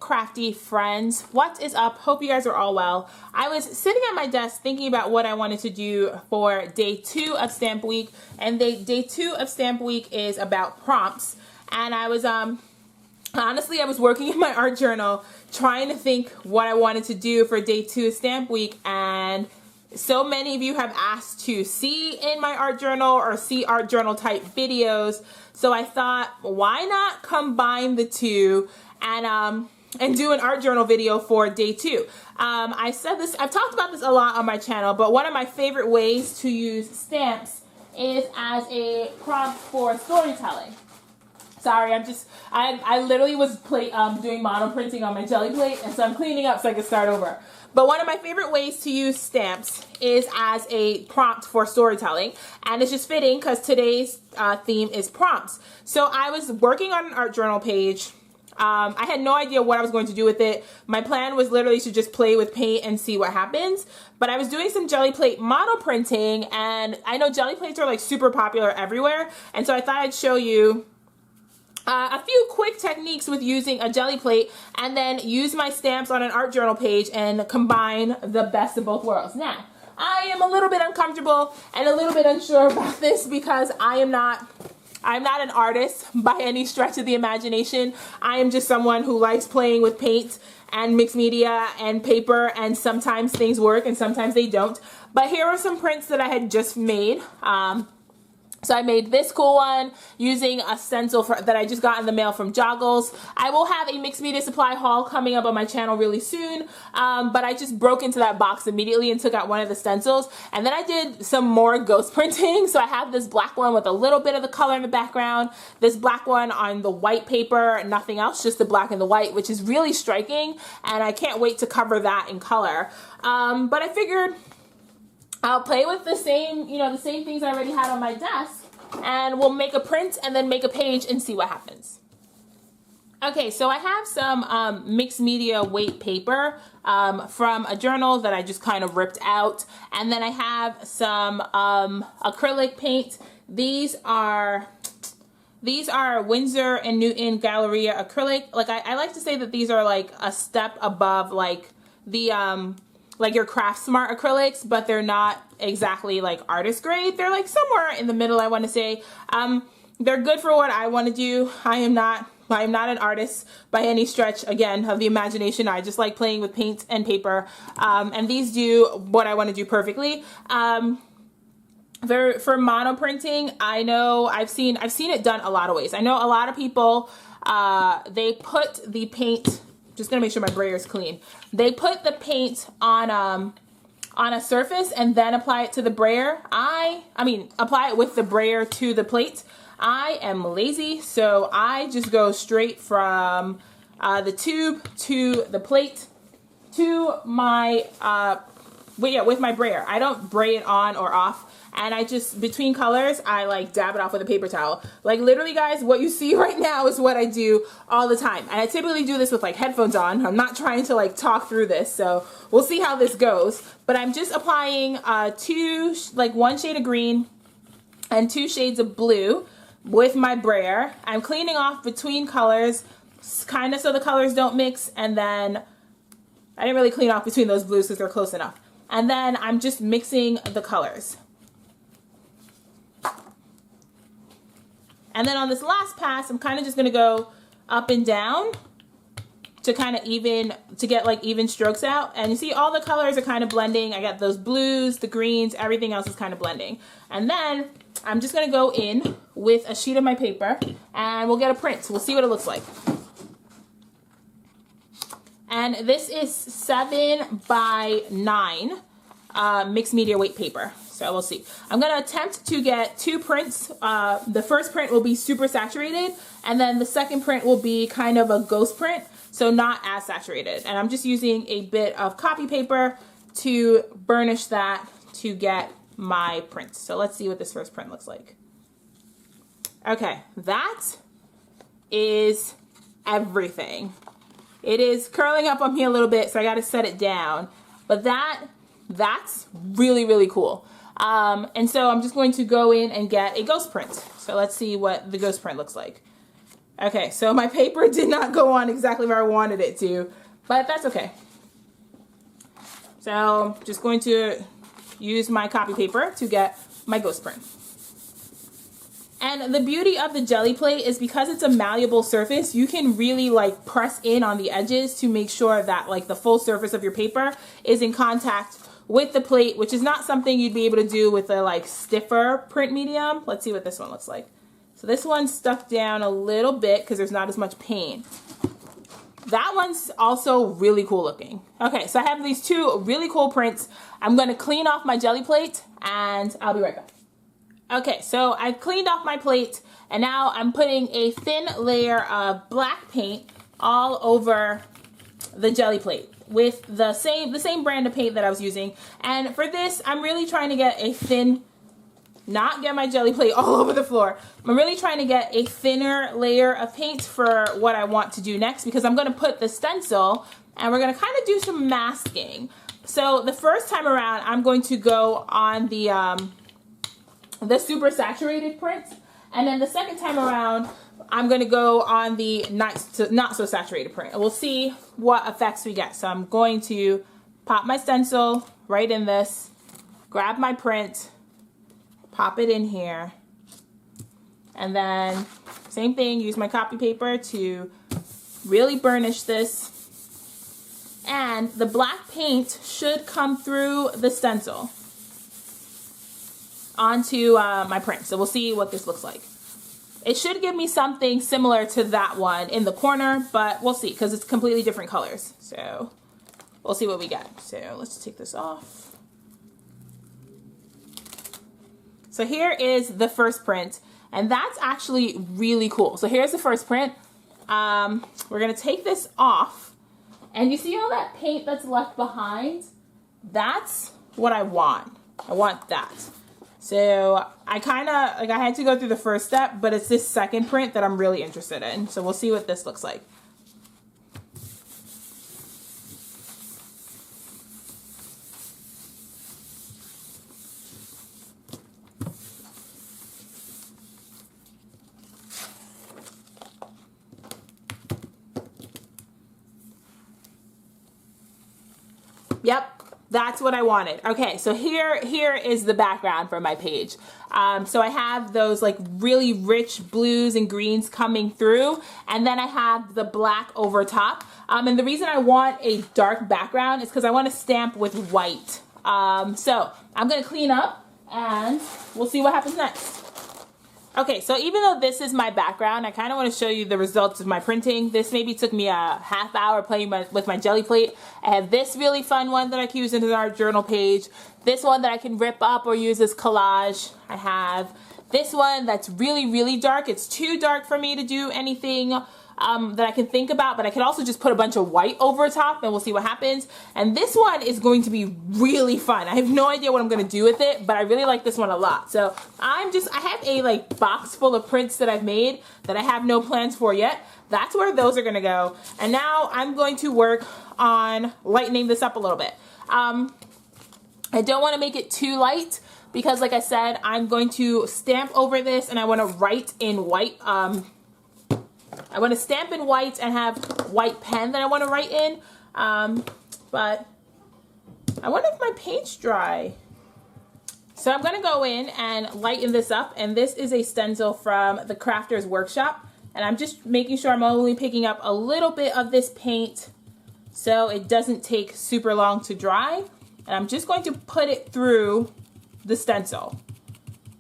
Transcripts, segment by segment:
crafty friends, what is up? Hope you guys are all well. I was sitting at my desk thinking about what I wanted to do for day 2 of stamp week, and day 2 of stamp week is about prompts. And I was honestly, I was working in my art journal trying to think what I wanted to do for day 2 of stamp week, and so many of you have asked to see in my art journal or see art journal type videos. So I thought, why not combine the two and do an art journal video for day 2. I said this, I've talked about this a lot on my channel, but one of my favorite ways to use stamps is as a prompt for storytelling. Sorry, I literally was doing monoprinting on my Gelli plate, and so I'm cleaning up so I can start over. But one of my favorite ways to use stamps is as a prompt for storytelling, and it's just fitting because today's theme is prompts. So I was working on an art journal page. I had no idea what I was going to do with it. My plan was literally to just play with paint and see what happens. But I was doing some Gelli plate monoprinting, and I know Gelli plates are like super popular everywhere, and so I thought I'd show you a few quick techniques with using a Gelli plate, and then use my stamps on an art journal page and combine the best of both worlds. Now, I am a little bit uncomfortable and a little bit unsure about this because I'm not an artist by any stretch of the imagination. I am just someone who likes playing with paint and mixed media and paper, and sometimes things work and sometimes they don't. But here are some prints that I had just made. So I made this cool one using a stencil that I just got in the mail from Joggles. I will have a mixed media supply haul coming up on my channel really soon, but I just broke into that box immediately and took out one of the stencils. And then I did some more ghost printing. So I have this black one with a little bit of the color in the background, this black one on the white paper, nothing else, just the black and the white, which is really striking. And I can't wait to cover that in color. But I figured I'll play with the same, the same things I already had on my desk, and we'll make a print and then make a page and see what happens. Okay, so I have some mixed media weight paper from a journal that I just kind of ripped out, and then I have some acrylic paint. These are Winsor & Newton Galleria acrylic. Like I like to say that these are like a step above like the like your Craft Smart acrylics, but they're not exactly like artist grade. They're like somewhere in the middle, I want to say. They're good for what I want to do. I am not an artist by any stretch, again, of the imagination. I just like playing with paint and paper, and these do what I want to do perfectly. For monoprinting, I know I've seen it done a lot of ways. I know a lot of people, they put the paint, just gonna make sure my brayer is clean. They put the paint on a surface and then apply it to the brayer. I mean, apply it with the brayer to the plate. I am lazy, so I just go straight from the tube to the plate to my, with my brayer. I don't bray it on or off. And I just, between colors, I like dab it off with a paper towel. Like literally, guys, what you see right now is what I do all the time. And I typically do this with like headphones on. I'm not trying to like talk through this, so we'll see how this goes. But I'm just applying one shade of green and 2 shades of blue with my brayer. I'm cleaning off between colors, kind of so the colors don't mix. And then I didn't really clean off between those blues because they're close enough. And then I'm just mixing the colors. And then on this last pass, I'm kind of just going to go up and down to kind of get like even strokes out. And you see all the colors are kind of blending. I got those blues, the greens, everything else is kind of blending. And then I'm just going to go in with a sheet of my paper and we'll get a print. We'll see what it looks like. And this is 7 by 9 mixed media weight paper. So we'll see. I'm going to attempt to get 2 prints. The first print will be super saturated, and then the second print will be kind of a ghost print, so not as saturated. And I'm just using a bit of copy paper to burnish that to get my print. So let's see what this first print looks like. Okay, that is everything. It is curling up on me a little bit, so I got to set it down. But that's really, really cool. And so I'm just going to go in and get a ghost print. So let's see what the ghost print looks like. Okay, so my paper did not go on exactly where I wanted it to, but that's okay. So I'm just going to use my copy paper to get my ghost print. And the beauty of the Gelli plate is because it's a malleable surface, you can really like press in on the edges to make sure that like the full surface of your paper is in contact with the plate, which is not something you'd be able to do with a like stiffer print medium. Let's see what this one looks like. So this one's stuck down a little bit because there's not as much paint. That one's also really cool looking. Okay, so I have these two really cool prints. I'm going to clean off my Gelli plate and I'll be right back. Okay, so I've cleaned off my plate and now I'm putting a thin layer of black paint all over the Gelli plate with the same brand of paint that I was using. And for this, I'm really trying to get a thin, not get my Gelli plate all over the floor. I'm really trying to get a thinner layer of paint for what I want to do next because I'm going to put the stencil and we're going to kind of do some masking. So the first time around, I'm going to go on the super saturated print, and then the second time around I'm going to go on the not so saturated print, and we'll see what effects we get. So I'm going to pop my stencil right in this, grab my print, pop it in here, and then same thing, use my copy paper to really burnish this, and the black paint should come through the stencil onto my print. So we'll see what this looks like. It should give me something similar to that one in the corner, but we'll see because it's completely different colors. So we'll see what we get. So let's take this off. So here is the first print, and that's actually really cool. So here's the first print. We're gonna take this off, and you see all that paint that's left behind? That's what I want. I want that. So I had to go through the first step, but it's this second print that I'm really interested in. So we'll see what this looks like. Yep. That's what I wanted. Okay, so here is the background for my page. So I have those like really rich blues and greens coming through, and then I have the black over top. And the reason I want a dark background is because I want to stamp with white. So I'm going to clean up and we'll see what happens next. Okay, so even though this is my background, I kind of want to show you the results of my printing. This maybe took me a half hour playing with my Gelli plate. I have this really fun one that I can use in our journal page. This one that I can rip up or use as collage. I have this one that's really, really dark. It's too dark for me to do anything that I can think about, but I can also just put a bunch of white over top and we'll see what happens. And this one is going to be really fun. I have no idea what I'm going to do with it, but I really like this one a lot. So I have a like box full of prints that I've made that I have no plans for yet. That's where those are going to go. And now I'm going to work on lightening this up a little bit. I don't want to make it too light because like I said, I'm going to stamp over this and I want to write in white. I want to stamp in white and have white pen that I want to write in, but I wonder if my paint's dry. So I'm going to go in and lighten this up, and this is a stencil from the Crafter's Workshop, and I'm just making sure I'm only picking up a little bit of this paint so it doesn't take super long to dry, and I'm just going to put it through the stencil.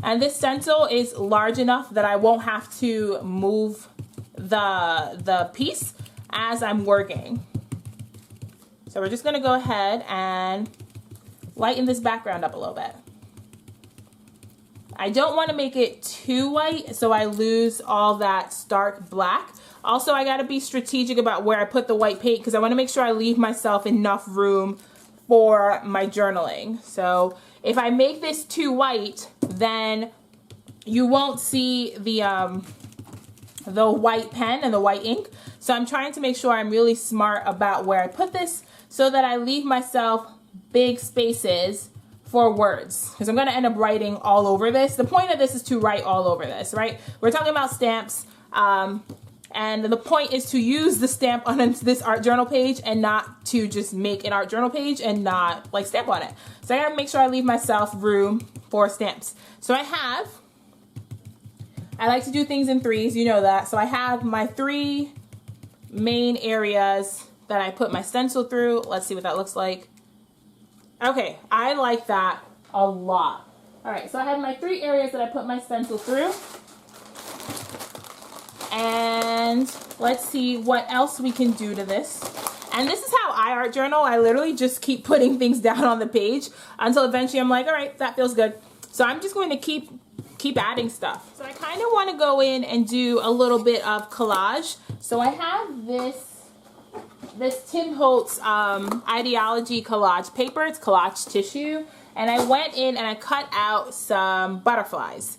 And this stencil is large enough that I won't have to move the piece as I'm working. So we're just going to go ahead and lighten this background up a little bit. I don't want to make it too white so I lose all that stark black. Also, I got to be strategic about where I put the white paint because I want to make sure I leave myself enough room for my journaling. So if I make this too white, then you won't see the white pen and the white ink. So I'm trying to make sure I'm really smart about where I put this so that I leave myself big spaces for words, because I'm going to end up writing all over this. The point of this is to write all over this, right? We're talking about stamps. And the point is to use the stamp on this art journal page and not to just make an art journal page and not like stamp on it. So I gotta make sure I leave myself room for stamps. So I like to do things in threes, you know that. So I have my 3 main areas that I put my stencil through. Let's see what that looks like. Okay, I like that a lot. All right, so I have my 3 areas that I put my stencil through. And let's see what else we can do to this. And this is how I art journal. I literally just keep putting things down on the page until eventually I'm like, all right, that feels good. So I'm just going to keep adding stuff. So I kind of want to go in and do a little bit of collage. So I have this Tim Holtz Ideology collage paper. It's collage tissue. And I went in and I cut out some butterflies.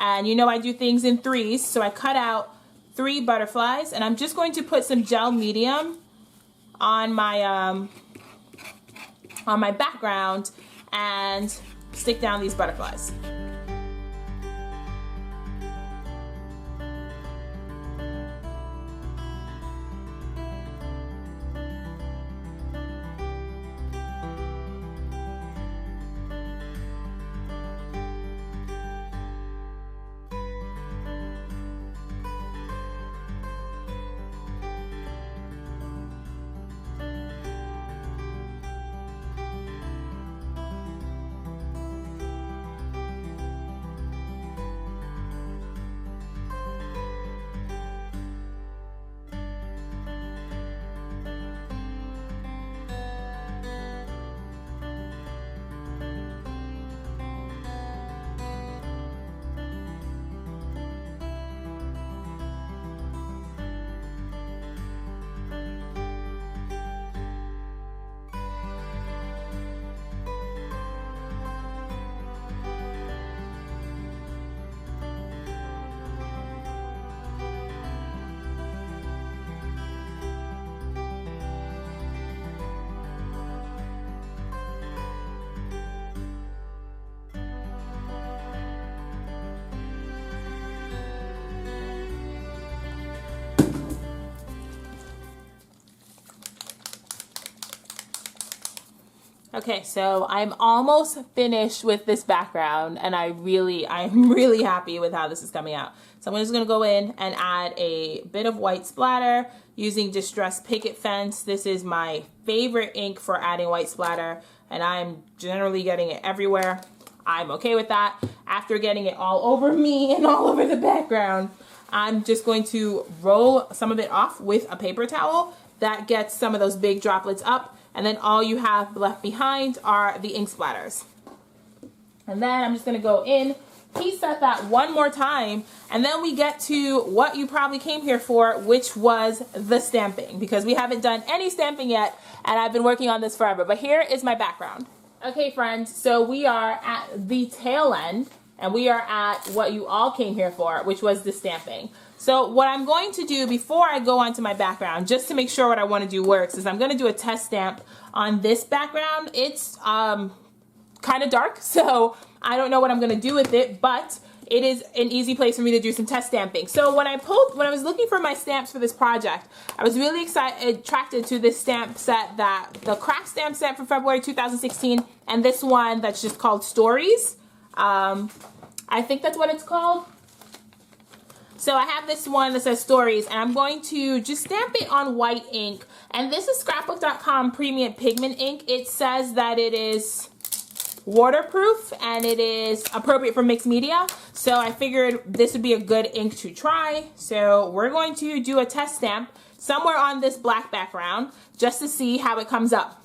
And you know I do things in threes, so I cut out 3 butterflies, and I'm just going to put some gel medium on my background and stick down these butterflies. Okay, so I'm almost finished with this background, and I'm really happy with how this is coming out. So I'm just gonna go in and add a bit of white splatter using Distress Picket Fence. This is my favorite ink for adding white splatter, and I'm generally getting it everywhere. I'm okay with that. After getting it all over me and all over the background, I'm just going to roll some of it off with a paper towel. That gets some of those big droplets up, and then all you have left behind are the ink splatters. And then I'm just gonna go in, piece set that one more time, and then we get to what you probably came here for, which was the stamping, because we haven't done any stamping yet, and I've been working on this forever. But here is my background. Okay, friends, so we are at the tail end, and we are at what you all came here for, which was the stamping. So what I'm going to do before I go onto my background, just to make sure what I want to do works, is I'm going to do a test stamp on this background. It's kind of dark, so I don't know what I'm going to do with it, but it is an easy place for me to do some test stamping. So when I was looking for my stamps for this project, I was really attracted to this stamp set, the craft stamp set from February 2016, and this one that's just called Stories. I think that's what it's called. So I have this one that says Stories, and I'm going to just stamp it on white ink. And this is scrapbook.com premium pigment ink. It says that it is waterproof and it is appropriate for mixed media. So I figured this would be a good ink to try. So we're going to do a test stamp somewhere on this black background just to see how it comes up.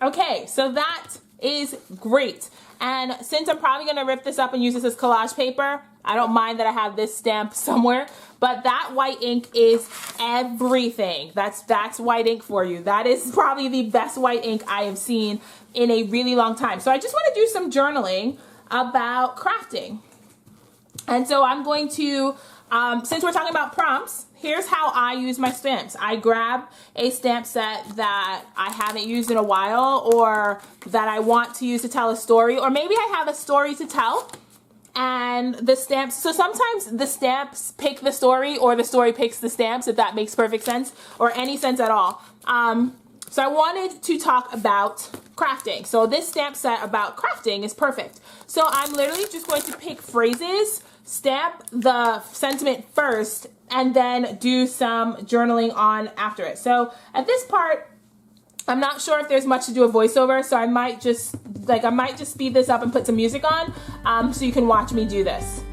Okay, so that is great. And since I'm probably gonna rip this up and use this as collage paper, I don't mind that I have this stamp somewhere, but that white ink is everything. That's white ink for you. That is probably the best white ink I have seen in a really long time. So I just wanna do some journaling about crafting. And so I'm going to Since we're talking about prompts, here's how I use my stamps. I grab a stamp set that I haven't used in a while, or that I want to use to tell a story, or maybe I have a story to tell, and the stamps, so sometimes the stamps pick the story, or the story picks the stamps, if that makes perfect sense, or any sense at all. So I wanted to talk about crafting. So this stamp set about crafting is perfect. So I'm literally just going to pick phrases, stamp the sentiment first, and then do some journaling on after it. So at this part, I'm not sure if there's much to do a voiceover, so I might just speed this up and put some music on, so you can watch me do this.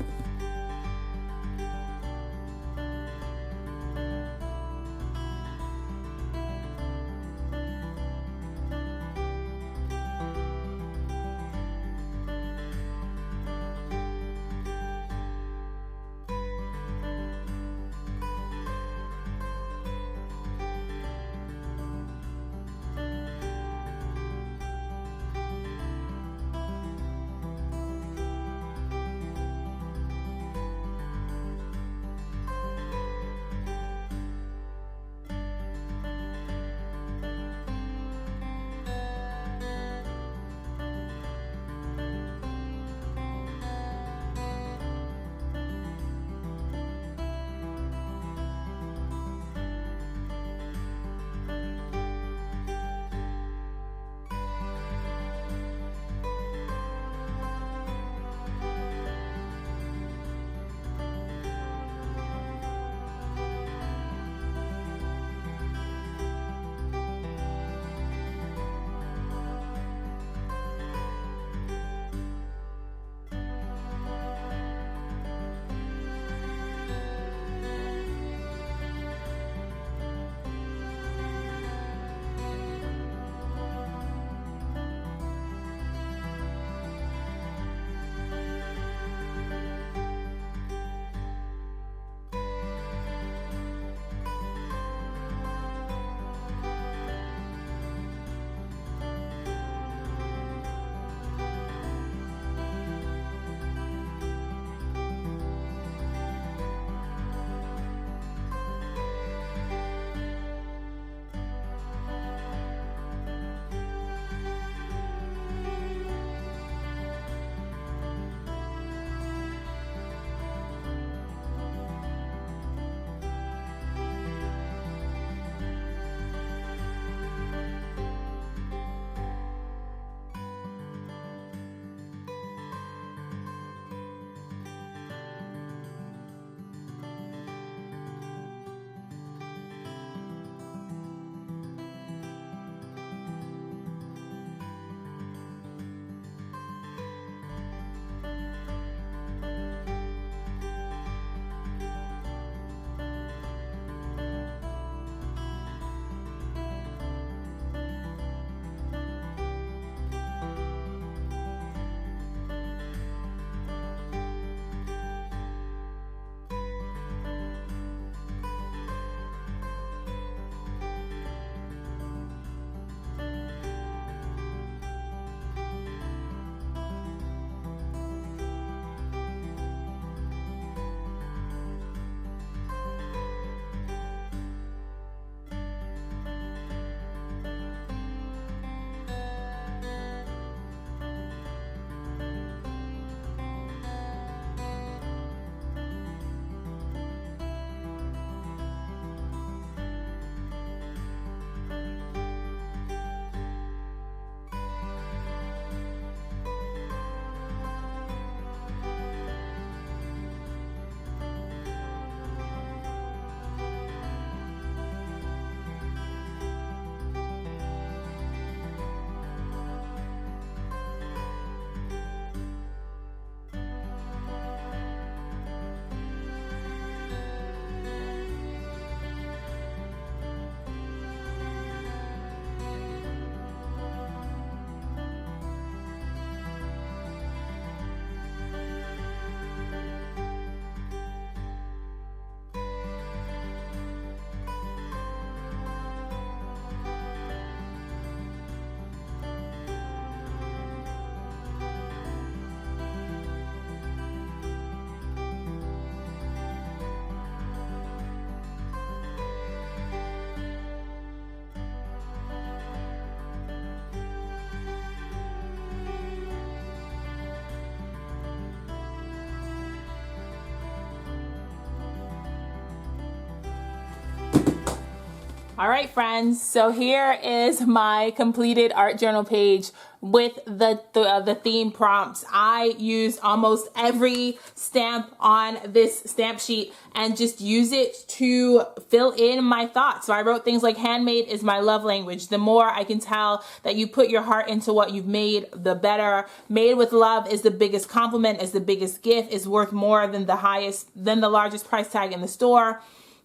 All right, friends, so here is my completed art journal page with the theme prompts. I used almost every stamp on this stamp sheet and just use it to fill in my thoughts. So I wrote things like handmade is my love language. The more I can tell that you put your heart into what you've made, the better. Made with love is the biggest compliment, is the biggest gift, is worth more than the largest price tag in the store.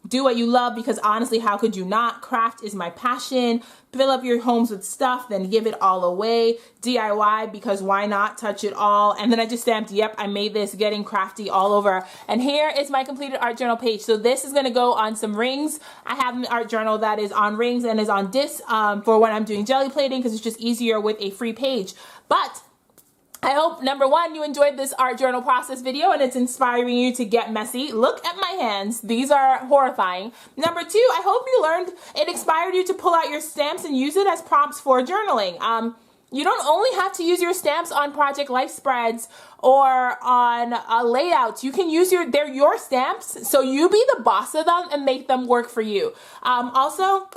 Do what you love, because honestly, how could you not? Craft is my passion. Fill up your homes with stuff, then give it all away. DIY, because why not? Touch it all. And then I just stamped, yep, I made this, getting crafty all over. And here is my completed art journal page. So this is gonna go on some rings. I have an art journal that is on rings and is on disc for when I'm doing jelly plating, because it's just easier with a free page. But I hope, number one, you enjoyed this art journal process video and it's inspiring you to get messy. Look at my hands. These are horrifying. Number two, I hope you learned, it inspired you to pull out your stamps and use it as prompts for journaling. You don't only have to use your stamps on project life spreads or on layouts. You can use they're your stamps, so you be the boss of them and make them work for you. Also,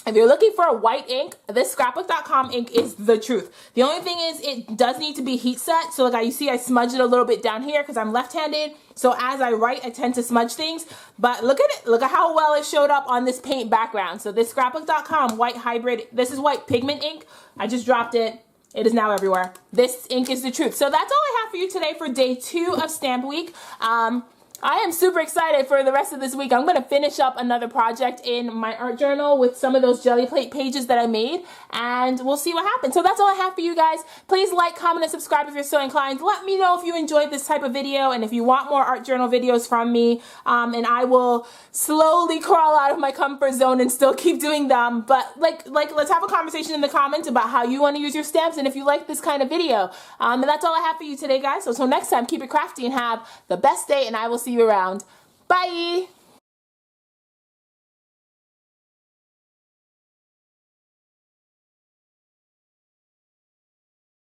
if you're looking for a white ink, this scrapbook.com ink is the truth. The only thing is it does need to be heat set. So like you see, I smudged it a little bit down here because I'm left-handed. So as I write, I tend to smudge things. But look at it. Look at how well it showed up on this paint background. So this scrapbook.com white hybrid, this is white pigment ink. I just dropped it. It is now everywhere. This ink is the truth. So that's all I have for you today for day 2 of Stamp Week. I am super excited for the rest of this week. I'm going to finish up another project in my art journal with some of those jelly plate pages that I made, and we'll see what happens. So that's all I have for you guys. Please like, comment, and subscribe if you're so inclined. Let me know if you enjoyed this type of video and if you want more art journal videos from me, and I will slowly crawl out of my comfort zone and still keep doing them. But let's have a conversation in the comments about how you want to use your stamps and if you like this kind of video. And that's all I have for you today, guys. So until next time, keep it crafty and have the best day, and I will see you around. Bye!